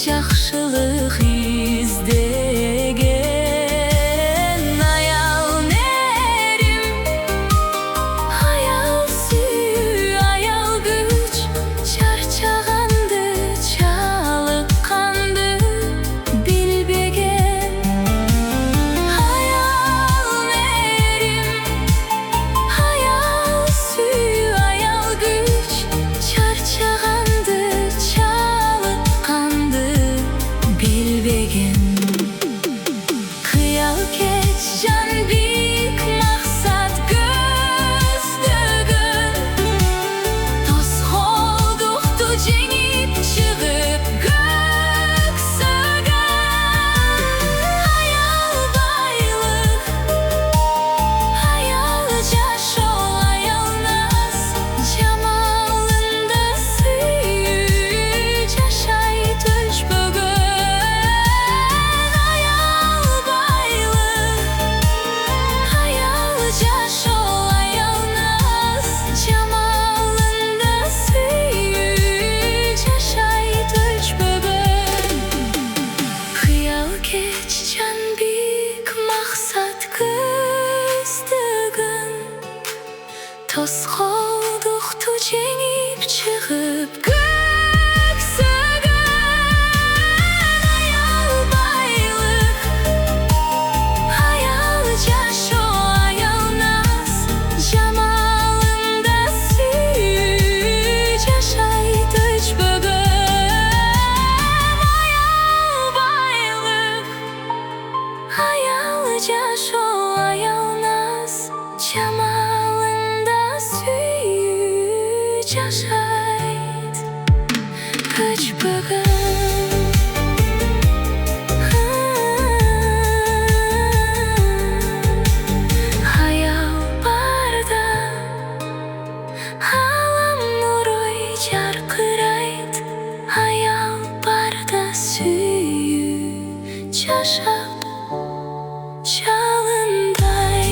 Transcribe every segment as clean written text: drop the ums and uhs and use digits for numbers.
Жақшылық іздеген аял нерим, аял сүй, аял күч, чарчағанды, жалыққанды білбеген. Аял нерим, аял сүй, аял күч, чарчағанды, жалыққанды білбеген. Қиял кеш жан биік мақсат көздігін, тосқолдықты жеңіп шығып көксігін. Аял байлық, аял жашоо, аял наз, жамалында сүйүү жашайды үш бүгін. Аял байлық, аял жашоо, аял наз, жамалында сүйүү жашайды үш бүгін. Қиял кеш жан биік мақсат көздігін, тосқолдықты жеңіп шығып көксігін. Аял байлық, аял жашоо, аял наз, жамалында сүйүү жашайды үш бүгін. Аял байлық, аял жашоо, аял наз, жамалында сүйүү жашайды үч бүгін. Аял барда алам нұрой жарқырайды, аял барда сүйүү жашап жалындайды.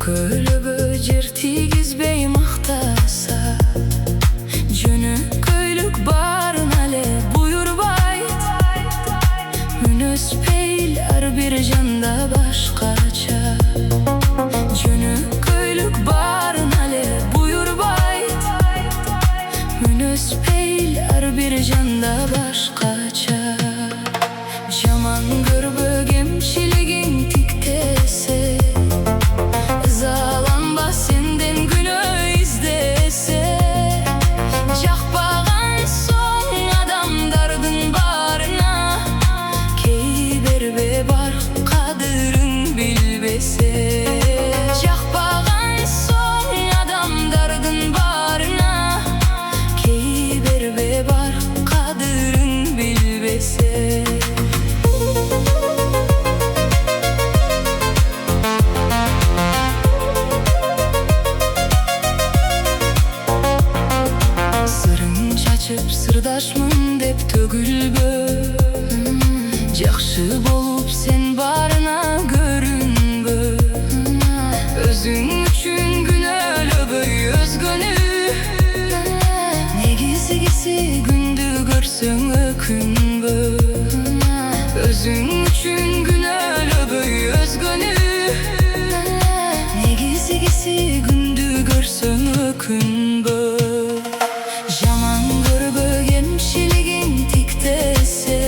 Көйлігі жер тигізбей мақтаса, жөні көйлік барын әлі бұйырбайд. Үнөспейл әрбір жанда башқача, жөні көйлік барын әлі бұйырбайд. Үнөспейл әрбір жанда башқача. Жаман көрбө кемшілігің тиктесе, ызаланба сенден күнөө издесе. Жакпаган соң адамдардын барына, кей бербе бар кадырын билбесе. Жакпаган соң адамдардын барына, кей бербе бар кадырын билбесе. Сырдашмын деп төгүлбө, жакшы болуп сен барына көрүнбө. Өзүң үчүн күнөөлөбөй өзгөнү, негизгиси күндү көрсөң өкүнбө. Өзүң үчүн күнөөлөбөй өзгөнү, негизгиси күндү көрсөң өкүнбө. Жаман көрбө кемшілігің тиктесе,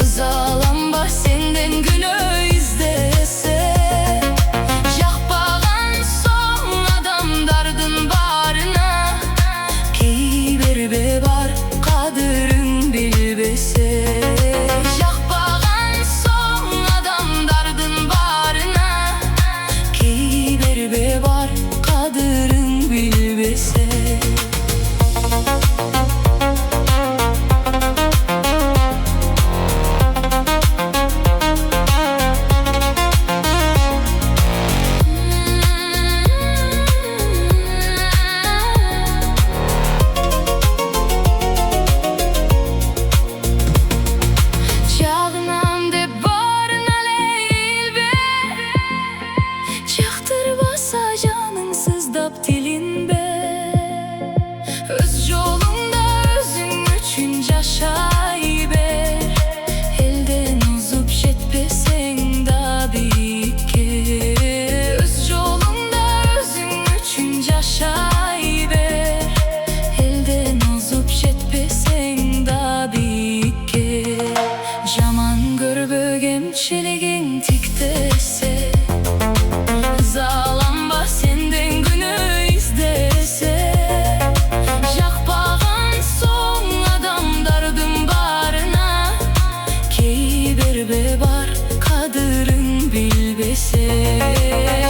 ызаланба сенден күнөө издесе. Жакпаган соң адамдардын барына, кей бербе бар кадырын билбесе. Жакпаган соң адамдардын барына, кей бербе бар кадырын билбесе. Öz yolunda özün üçün yaşay ber. Elden uzup jetpeseng da biyikке. Öz yolunda özün üçün yaşay ber. Elden uzup jetpeseng da biyikке. Jaman görбө кемчилигиң тиктесе, ызаланба сенден күнөө издесе. Жакпаган соң адамдардын барына, кей бербе бар кадырын билбесе.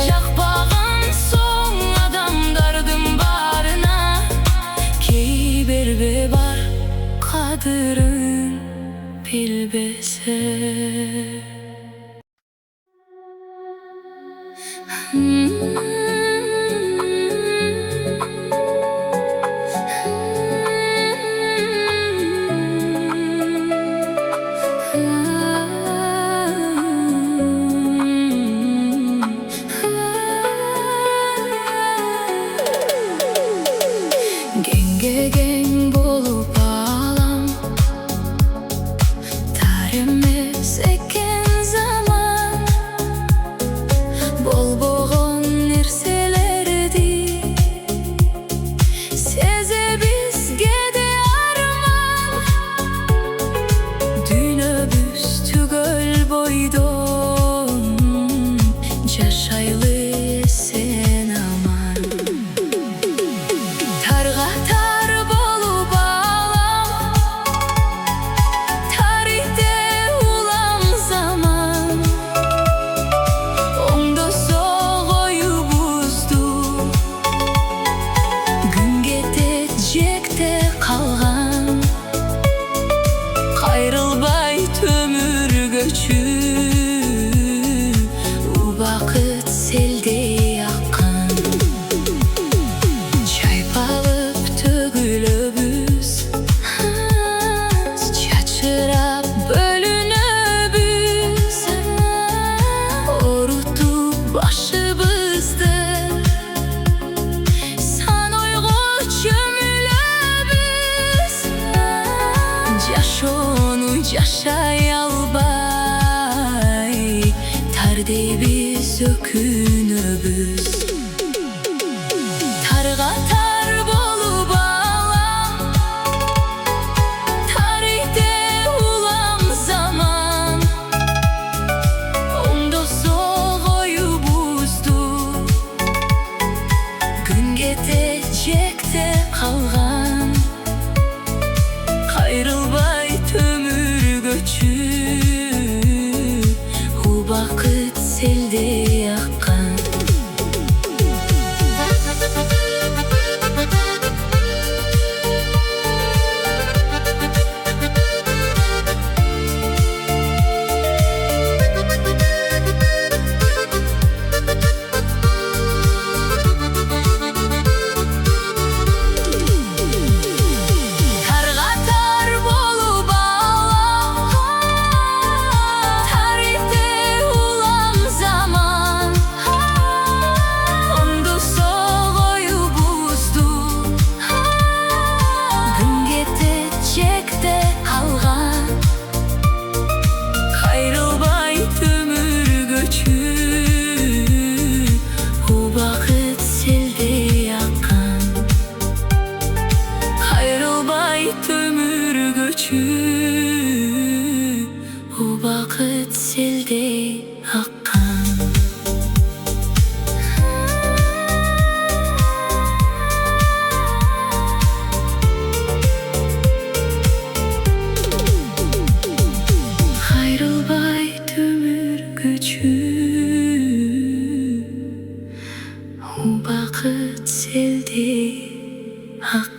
Жакпаган соң адамдардын барына, кей бербе бар кадырын билбесе. Кеңге кең болуп алам, тар эмес экен заман. Болбогон нерселерди сезе бизге де арман. Дүйнөбүз түгөл бойдон, жашайлы эсен аман. Тарга тар бол жашай албай тарди биз өкүнөбүз. Тарга тар болуп алам тарихте улам заман, оңдосо коюбузду күн кетечекте калган. Кайрылбай төмүргөчү убакыт селдей аккан. Убакыт селдей аккан. Кайрылбай төмүргөчү убакыт селдей аккан.